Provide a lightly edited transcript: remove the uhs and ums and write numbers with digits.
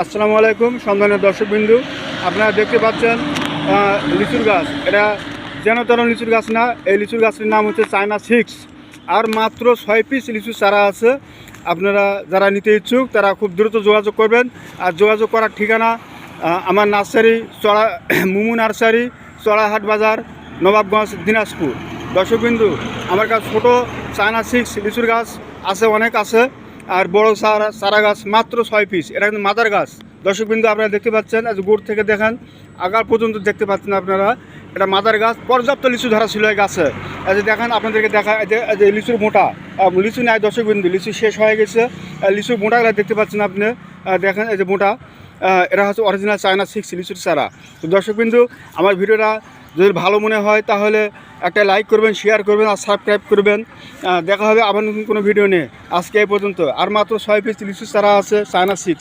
আসসালামু আলাইকুম সম্মানীয় দর্শকবিন্দু, আপনারা দেখতে পাচ্ছেন লিচুর গাছ। এটা যেন তেন লিচুর গাছ না, এই লিচুর গাছটির নাম হচ্ছে চায়না 6। আর মাত্র 6 পিস লিচু চারা আছে। আপনারা যারা নিতে ইচ্ছুক তারা খুব দ্রুত যোগাযোগ করবেন। আর যোগাযোগ করার ঠিকানা আমার নার্সারি মুমু নার্সারি, চড়াহাট বাজার, নবাবগঞ্জ, দিনাজপুর। দর্শকবিন্দু, আমার কাছে ছোটো চায়না 6 লিচুর গাছ আছে, অনেক আছে। আর বড় চারা গাছ মাত্র 6 পিস। এটা কিন্তু মাদার গাছ। দর্শকবিন্দু, আপনারা দেখতে পাচ্ছেন, আজ গোড় থেকে দেখেন আগার পর্যন্ত দেখতে পাচ্ছেন আপনারা। এটা মাদার গাছ, পর্যাপ্ত লিচু ধরা ছিল এই গাছে। এই যে দেখেন, আপনাদেরকে দেখা যে লিচুর মোটা, লিচু নেয় দর্শকবিন্দু, লিচু শেষ হয়ে গেছে। লিচুর মোটাগুলো দেখতে পাচ্ছেন আপনি, দেখেন এই যে মোটা। এটা হচ্ছে অরিজিনাল চায়না 6 লিচুর চারা। তো দর্শকবিন্দু, আমার ভিডিওটা যদি ভালো মনে হয় তাহলে একটা লাইক করবেন, শেয়ার করবেন আর সাবস্ক্রাইব করবেন। দেখা হবে আবার নতুন কোনো ভিডিও নিয়ে। আজকে এই পর্যন্ত। আর মাত্র 6 পিস লিচু চারা আছে চায়না 6।